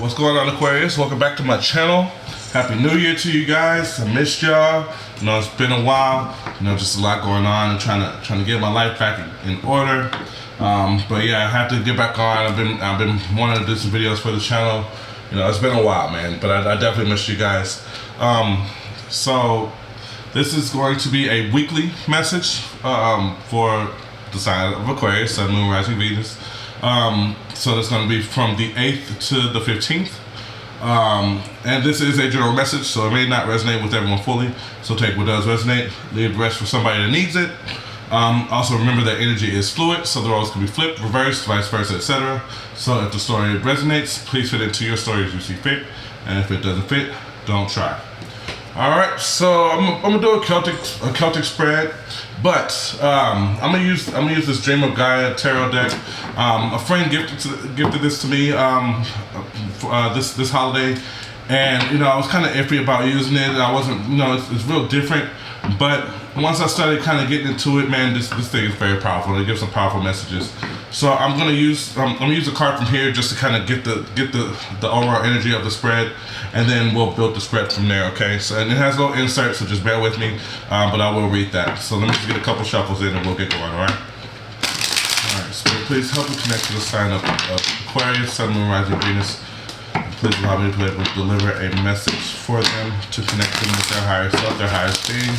What's going on, Aquarius? Welcome back to my channel. Happy New Year to you guys. I missed y'all. You know, it's been a while. You know, just a lot going on and trying to get my life back in order. But yeah, I have to get back on. I've been wanting to do some videos for the channel. You know, it's been a while, man. But I definitely missed you guys. So this is going to be a weekly message for the sign of Aquarius, Sun, Moon, Rising, Venus. So that's going to be from the 8th to the 15th. And this is a general message, so it may not resonate with everyone fully. So take what does resonate, leave the rest for somebody that needs it. Also remember that energy is fluid, so the roles can be flipped, reversed, vice versa, etc. So if the story resonates, please fit into your story as you see fit. And if it doesn't fit, don't try. Alright, so I'm gonna do a Celtic spread, but I'm gonna use this Dream of Gaia tarot deck. A friend gifted this to me this holiday, and you know, I was kind of iffy about using it. I wasn't, you know, it's real different, but once I started kind of getting into it, man, this thing is very powerful. It gives some powerful messages. So I'm gonna use a card from here just to kind of get the overall energy of the spread, and then we'll build the spread from there. Okay. So, and it has no insert, so just bear with me. But I will read that. So let me just get a couple shuffles in, and we'll get going. All right. All right. So please help me connect to the sign of Aquarius, Sun, Moon, Rising, Venus. Please allow me to be able to deliver a message for them to connect them with their higher self, their highest being.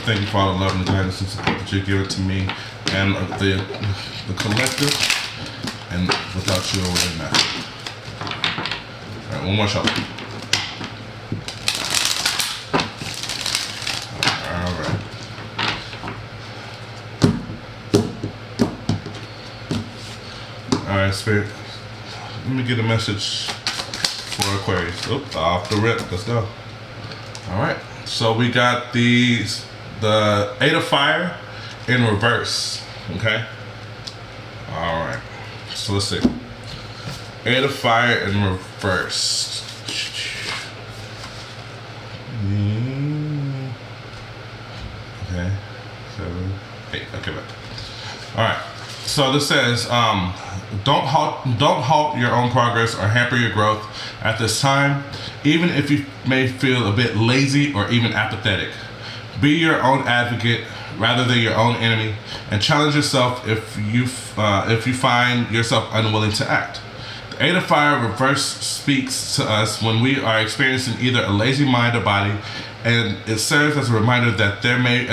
Thank you for all the love and guidance and support that you've given to me and the collective, and without you, I wouldn't matter. Alright, one more shot. Alright. Alright, Spirit. Let me get a message for Aquarius. Oop, off the rip. Let's go. Alright. So we got the 8 of Fire in reverse. Okay. Alright. So let's see. 8 of Fire in reverse. Okay. 7, 8. Okay, back. Alright. So this says, don't halt your own progress or hamper your growth at this time, even if you may feel a bit lazy or even apathetic. Be your own advocate rather than your own enemy, and challenge yourself if you find yourself unwilling to act. The 8 of Fire reverse speaks to us when we are experiencing either a lazy mind or body, and it serves as a reminder that there may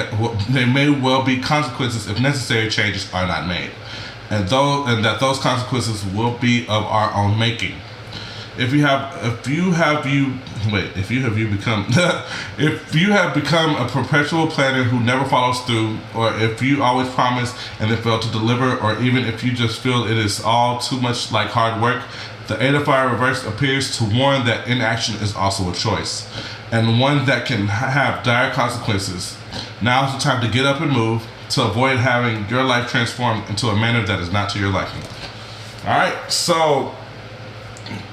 well be consequences if necessary changes are not made, and that those consequences will be of our own making. If you have become a perpetual planner who never follows through, or if you always promise and then fail to deliver, or even if you just feel it is all too much like hard work, the 8 of Fire reverse appears to warn that inaction is also a choice, and one that can have dire consequences. Now is the time to get up and move, to avoid having your life transformed into a manner that is not to your liking. Alright, so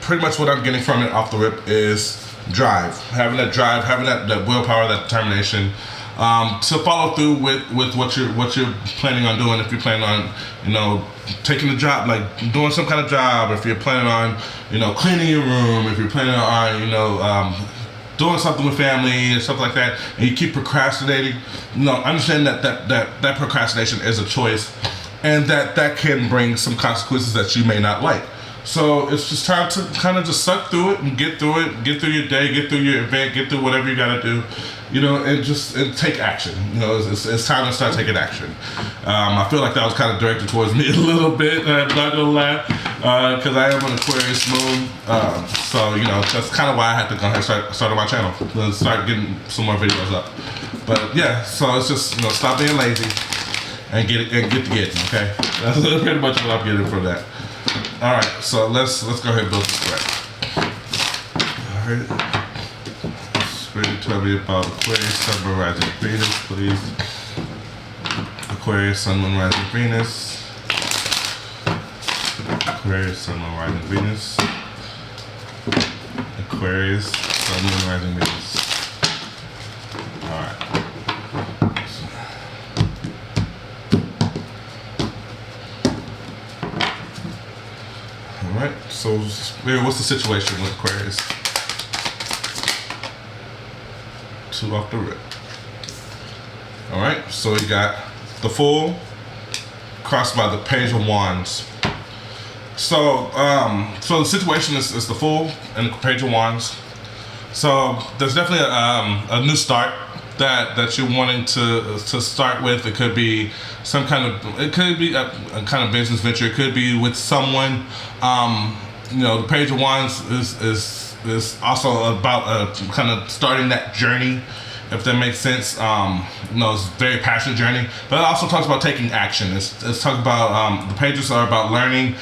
pretty much what I'm getting from it off the rip is drive. Having that drive, having that willpower, that determination, to follow through with what you're planning on doing. If you're planning on, you know, taking a job, like doing some kind of job, if you're planning on, you know, cleaning your room, if you're planning on, you know, doing something with family and stuff like that, and you keep procrastinating, you know, understand that procrastination is a choice, and that can bring some consequences that you may not like. So it's just time to kind of just suck through it and get through it, get through your day, get through your event, get through whatever you gotta do, you know, and take action. You know, it's time to start taking action. I feel like that was kind of directed towards me a little bit, I'm not gonna lie, because I am an Aquarius moon. So, you know, that's kind of why I had to go ahead and start on my channel, to start getting some more videos up. But yeah, so it's just, you know, stop being lazy and get to getting, okay? That's pretty much what I'm getting from that. Alright, so let's go ahead and build the spread. Alright. Spirit, tell me about Aquarius, Sun, Moon, Rising, Venus, please. Aquarius, Sun, Moon, Rising, Venus. Aquarius, Sun, Moon, Rising, Venus. Aquarius, Sun, Moon, Rising, Venus. Alright. Alright. So Spirit, what's the situation with Aquarius? 2 off the rip. All right, so we got the Fool crossed by the Page of Wands. So, so the situation is the Fool and the Page of Wands. So there's definitely a new start that you're wanting to start with. It could be some kind of, it could be a kind of business venture. It could be with someone. You know, the Page of Wands is also about kind of starting that journey, if that makes sense. You know, it's a very passionate journey, but it also talks about taking action. It's talks about, the pages are about learning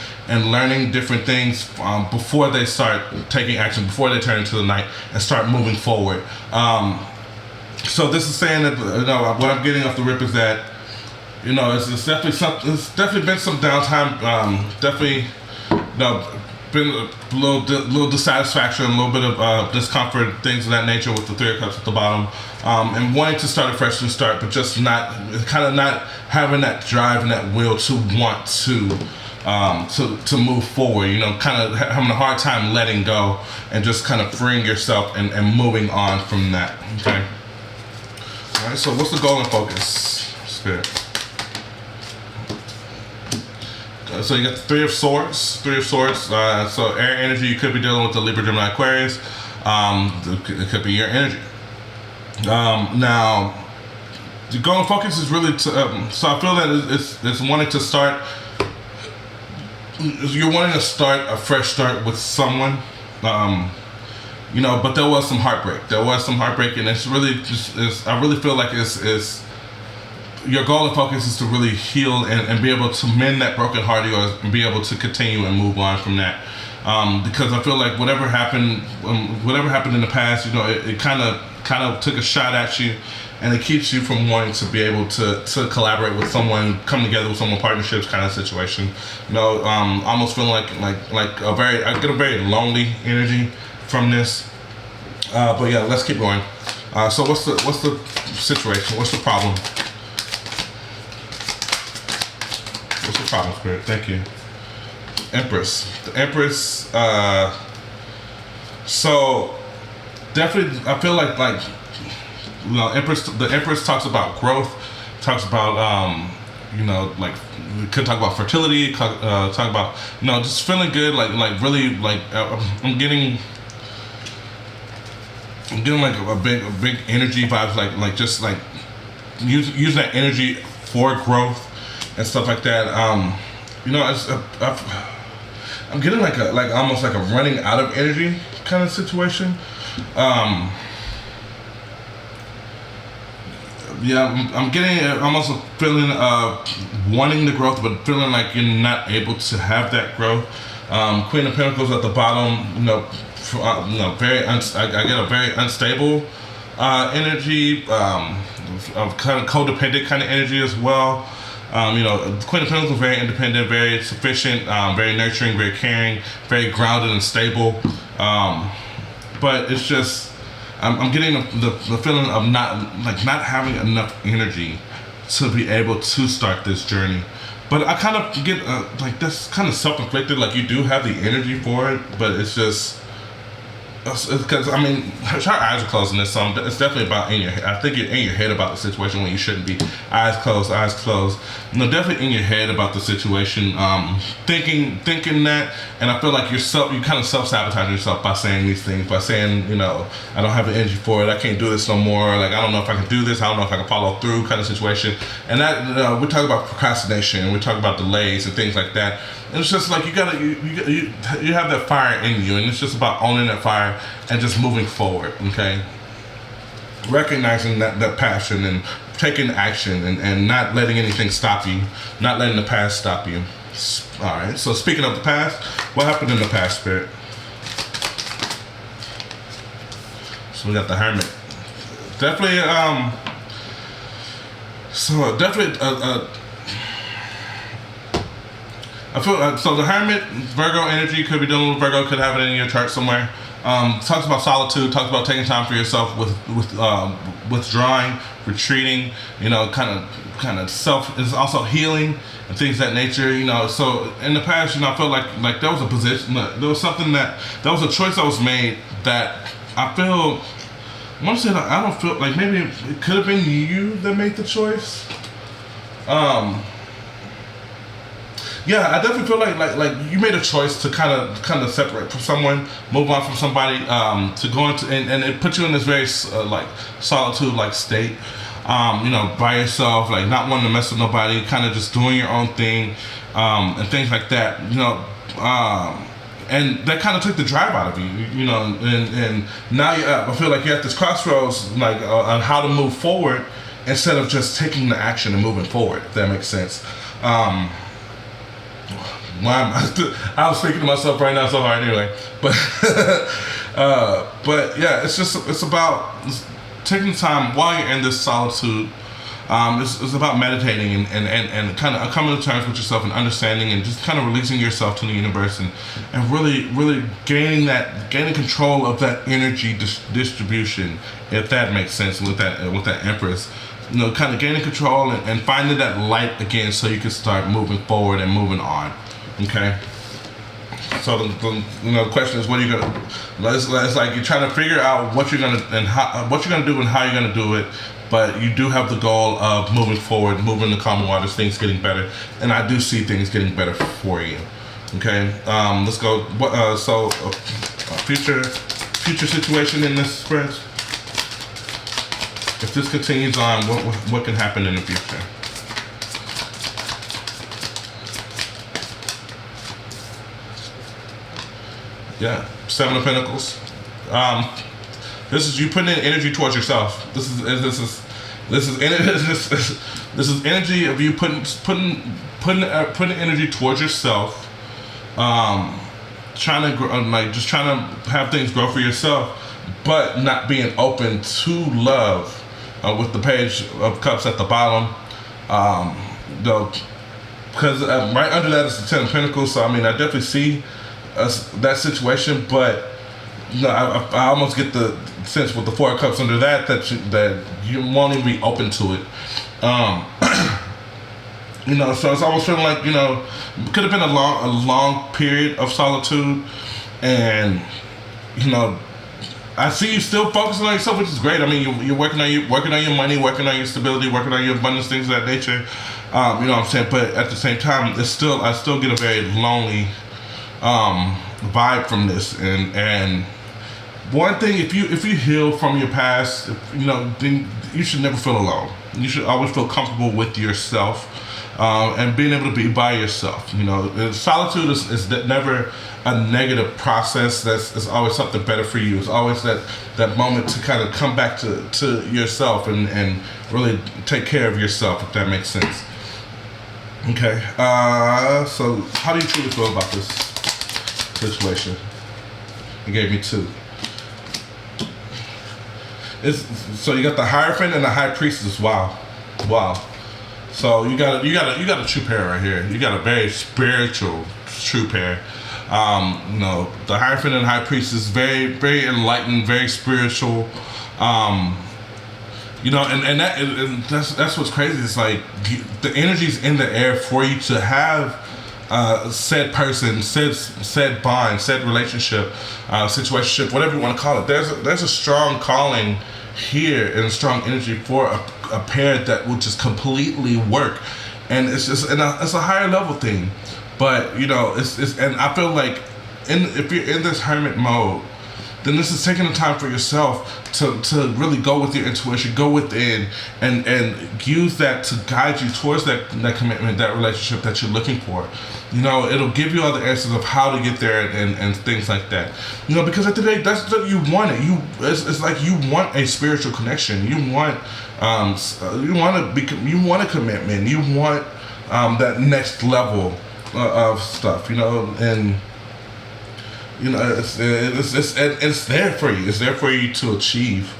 different things before they start taking action, before they turn into the night and start moving forward. So this is saying that, you know, what I'm getting off the rip is that, you know, it's definitely been some downtime, definitely, you know, been a little dissatisfaction, a little bit of discomfort, things of that nature with the 3 of Cups at the bottom, and wanting to start a fresh new start, but just not having that drive and that will to want to move forward. You know, kind of having a hard time letting go and just kind of freeing yourself and moving on from that. Okay. All right. So what's the goal and focus, Spirit? So you got the 3 of Swords. 3 of Swords. So air energy. You could be dealing with the Libra, Gemini, Aquarius. It could be your energy. Now, the goal and focus is really to. So I feel that it's wanting to start. You're wanting to start a fresh start with someone. You know, but there was some heartbreak. There was some heartbreak, and it's really just. I really feel like it's. Your goal and focus is to really heal and be able to mend that broken heart or be able to continue and move on from that. Because I feel like whatever happened in the past, you know, it kind of took a shot at you, and it keeps you from wanting to be able to collaborate with someone, come together with someone, partnerships kind of situation. You know, almost feeling like I get a very lonely energy from this. But yeah, let's keep going. So what's the situation? What's the problem? What's the problem, Spirit? Thank you. Empress. The Empress. So definitely, I feel like you know, the Empress talks about growth, talks about you know, like we could talk about fertility, talk about, you know, just feeling good, like really like I'm getting like a big energy vibes, like just like use that energy for growth and stuff like that. You know, I'm getting like almost like a running out of energy kind of situation. Yeah, I'm getting almost a feeling of wanting the growth, but feeling like you're not able to have that growth. Queen of Pentacles at the bottom, you know, I get a very unstable energy, of kind of codependent kind of energy as well. You know, Queen of Pentacles is very independent, very sufficient, very nurturing, very caring, very grounded and stable. But it's just, I'm getting the feeling of not having enough energy to be able to start this journey. But I kind of get like that's kind of self-inflicted. Like you do have the energy for it, but it's just. Because I mean, her eyes are closed in this song. It's definitely about in your head. I think you're in your head about the situation when you shouldn't be. Eyes closed, eyes closed. You know, definitely in your head about the situation, thinking that. And I feel like you kind of self-sabotage yourself by saying these things, by saying, you know, I don't have the energy for it. I can't do this no more. Like I don't know if I can do this. I don't know if I can follow through, kind of situation. And that we talk about procrastination. We talk about delays and things like that. And it's just like you have that fire in you, and it's just about owning that fire and just moving forward. Okay, recognizing that passion and taking action and not letting anything stop you, not letting the past stop you. All right. So speaking of the past, what happened in the past, Spirit? So we got the Hermit. Definitely. So definitely. I feel so the Hermit, Virgo energy, could be dealing with Virgo, could have it in your chart somewhere. Talks about solitude, talks about taking time for yourself, with withdrawing, retreating. You know, kind of self is also healing and things of that nature. You know, so in the past, you know, I felt like there was a position, there was something that was a choice that was made that I feel. I want to say that I don't feel like maybe it could have been you that made the choice. Yeah, I definitely feel like you made a choice to kind of separate from someone, move on from somebody, to go into and it put you in this very like solitude like state, you know, by yourself, like not wanting to mess with nobody, kind of just doing your own thing, and things like that, you know, and that kind of took the drive out of you, you know, and now I feel like you're at this crossroads, like on how to move forward instead of just taking the action and moving forward, if that makes sense. I was thinking to myself right now so hard anyway, but yeah, it's about taking time while you're in this solitude. It's about meditating and kind of coming to terms with yourself and understanding and just kind of releasing yourself to the universe and really gaining control of that energy distribution, if that makes sense, with that Empress. You know, kind of gaining control and finding that light again so you can start moving forward and moving on. Okay. So the question is, what are you gonna? It's like you're trying to figure out what you're gonna do and how you're gonna do it. But you do have the goal of moving forward, moving the calm waters, things getting better, and I do see things getting better for you. Okay. Let's go. So future situation in this spread. If this continues on, what can happen in the future? Yeah, Seven of Pentacles. This is you putting in energy towards yourself. This is energy of you putting energy towards yourself. Trying to grow, just trying to have things grow for yourself, but not being open to love. With the Page of Cups at the bottom, though, because right under that is the Ten of Pentacles. So I mean, I definitely see that situation, but you know, I almost get the sense with the Four of Cups under that you won't even be open to it. You know, so it's almost feeling like, you know, it could have been a long period of solitude, and you know, I see you still focusing on yourself, which is great. I mean, you're working on your money, working on your stability, working on your abundance, things of that nature. You know what I'm saying? But at the same time, I still get a very lonely vibe from this. And one thing, if you heal from your past, you know, then you should never feel alone. You should always feel comfortable with yourself, and being able to be by yourself. You know, solitude is never a negative process. It's always something better for you. It's always that moment to kind of come back to yourself and really take care of yourself, if that makes sense. Okay, so how do you truly feel about this situation? It gave me two. So you got the Hierophant and the High Priestess. Wow. So you got a true pair right here. You got a very spiritual true pair. You know, the Hierophant and High Priestess is very, very enlightened, very spiritual. You know, and that's what's crazy. It's like the energy's in the air for you to have said person, said bond, said relationship, situationship, whatever you want to call it. There's a strong calling here and a strong energy for a pair that will just completely work, and it's a higher level thing. But you know, it's and I feel like if you're in this hermit mode, then this is taking the time for yourself to really go with your intuition, go within, and use that to guide you towards that commitment, that relationship that you're looking for. You know, it'll give you all the answers of how to get there and things like that. You know, because at the end of the day, that's what you want. It's like you want a spiritual connection. You want a commitment. You want that next level of stuff. You know, and you know, it's there for you. It's there for you to achieve.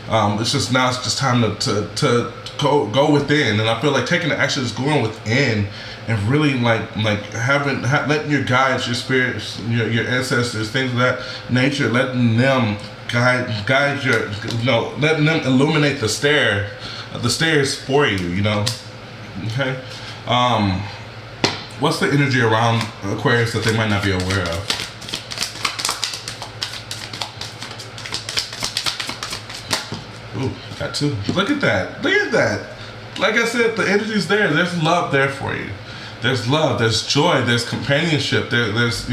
It's just now. It's just time to go within. And I feel like taking the action is going within and really letting your guides, your spirits, your ancestors, things of that nature, letting them guide your, letting them illuminate the stairs for you, okay. What's the energy around Aquarius that they might not be aware of? Ooh, got two. Look at that. Look at that. Like I said, the energy's there. There's love there for you. There's love. There's joy. There's companionship. There's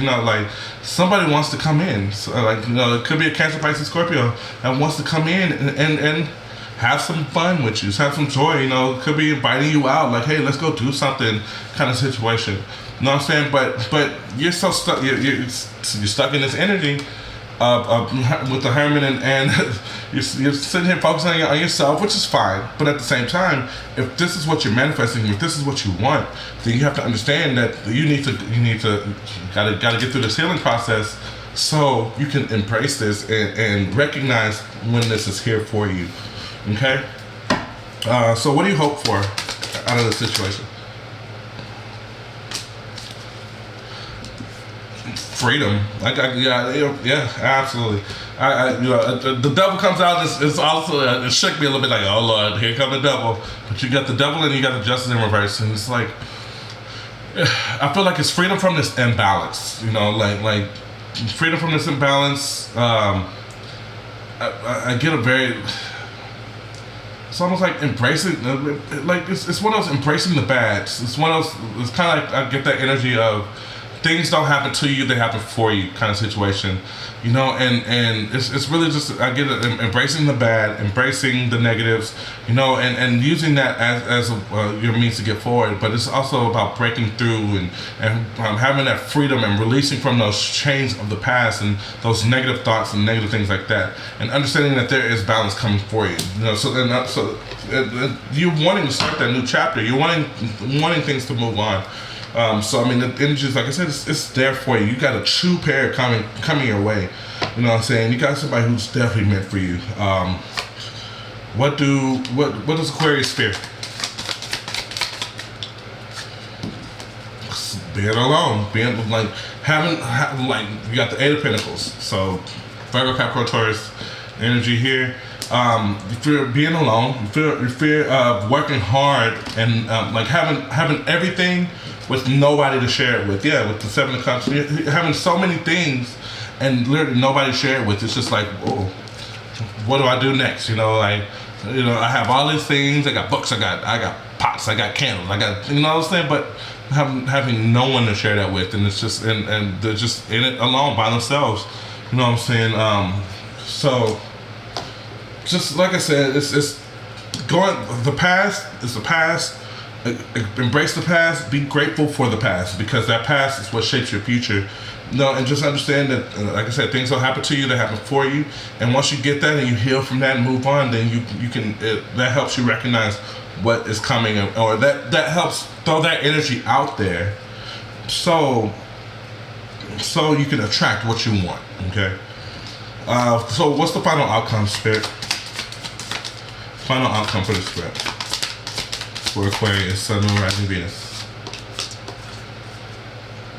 somebody wants to come in. So, it could be a Cancer, Pisces, Scorpio that wants to come in and have some fun with you. Have some joy. It could be inviting you out. Like, hey, let's go do something kind of situation. You know what I'm saying? But you're so stuck. You're stuck in this energy with the Hermit, and you're sitting here focusing on yourself, which is fine. But at the same time, if this is what you're manifesting, if this is what you want, then you have to understand that you need to gotta get through this healing process so you can embrace this and recognize when this is here for you. Okay. So what do you hope for out of the situation? Freedom. Yeah, absolutely. The devil comes out. It's also it shook me a little bit, like, oh Lord, here come the devil. But you got the devil and you got the justice in reverse, and it's like, I feel like it's freedom from this imbalance. Like freedom from this imbalance. I get a very. It's almost like embracing, like it's one of those embracing the bad. It's one of those. It's kind of like I get that energy of. Things don't happen to you; they happen for you, kind of situation, And it's really just I get it, embracing the bad, embracing the negatives, and using that as your means to get forward. But it's also about breaking through and having that freedom and releasing from those chains of the past and those negative thoughts and negative things like that, and understanding that there is balance coming for you. So you're wanting to start that new chapter. You're wanting things to move on. So the energy is, like I said, it's there for you. You got a true pair coming your way. You know what I'm saying? You got somebody who's definitely meant for you. What does Aquarius fear? Being alone, being you got the Eight of Pentacles. So Virgo, Capricorn, Taurus energy here. You fear being alone. You fear of working hard and having everything with nobody to share it with. Yeah, with the Seven of Cups, you're having so many things and literally nobody to share it with. It's just like, oh, what do I do next? I have all these things. I got books. I got pots. I got candles. I got, what I'm saying. But having no one to share that with, and it's just and they're just in it alone by themselves. You know what I'm saying? So, just like I said, it's going. The past is the past. Embrace the past. Be grateful for the past, because that past is what shapes your future. And just understand that, like I said, things don't happen to you; they happen for you. And once you get that and you heal from that and move on, then you can. That helps you recognize what is coming, or that helps throw that energy out there, so you can attract what you want. Okay. So what's the final outcome, Spirit? Final outcome for the spread. For Aquarius, Sun, Moon, Rising, Venus.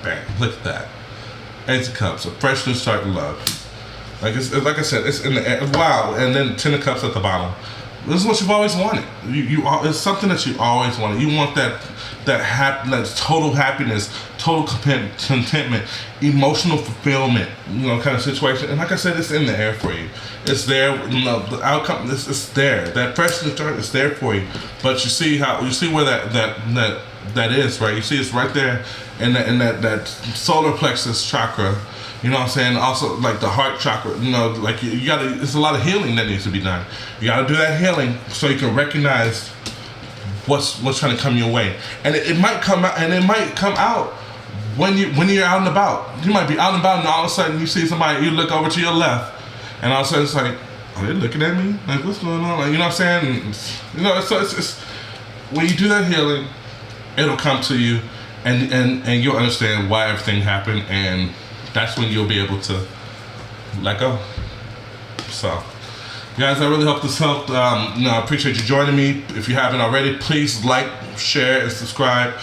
Bang! Look at that. Ace of Cups, a fresh new start in love. Like I said, it's in the air. Wow! And then Ten of Cups at the bottom. This is what you've always wanted. It's something that you always wanted. You want that total happiness, total contentment, emotional fulfillment, kind of situation. And like I said, it's in the air for you. It's there. The outcome. It's there. That fresh new start is there for you. But you see where that is, right? You see it's right there in that solar plexus chakra. You know what I'm saying? Also, like the heart chakra, like you gotta, it's a lot of healing that needs to be done. You gotta do that healing so you can recognize what's trying to come your way. And it might come out when you're out and about. You might be out and about and all of a sudden you see somebody, you look over to your left and all of a sudden it's like, are they looking at me? Like, what's going on? Like, you know what I'm saying? So it's when you do that healing, it'll come to you and you'll understand why everything happened, and that's when you'll be able to let go. So, Guys, I really hope this helped. I appreciate you joining me. If you haven't already, please like, share, and subscribe.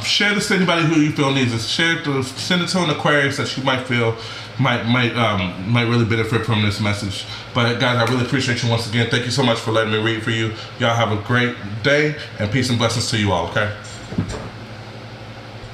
Share this to anybody who you feel needs it. Send it to an Aquarius that you might feel might really benefit from this message. But guys, I really appreciate you once again. Thank you so much for letting me read for you. Y'all have a great day, and peace and blessings to you all, okay?